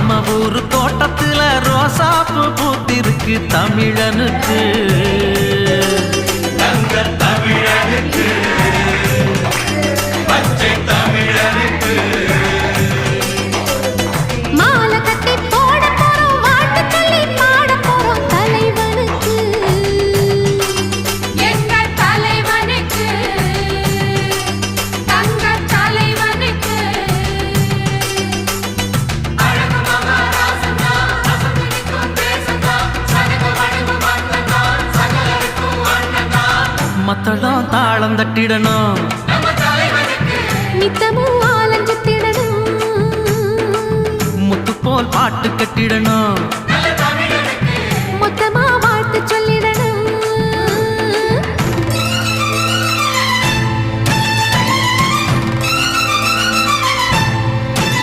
நம்ம ஊரு தோட்டத்துல ரோசாப்பு பூத்திருக்கு தமிழனுக்கு தமிழனுக்கு பச்சை தமிழனுக்கு மாலை கட்டி போட போறோம் வாழ்த்து சொல்லி பாட போறோம் தலைவனுக்கு எங்கள் தலைவனுக்கு தங்க தலைவனுக்கு அழகு மகாராசனா அசம்பிடிக்கும் தேசனா சனக வடிவு மன்னனா சகலருக்கும் அண்ணனா மத்தளம் தாளம் தட்டிடணும் நம்ம தலைவனுக்கு நித்தமும் ஆலஞ்சத்திடணும் முத்து போல் பாட்டு கட்டிடணும்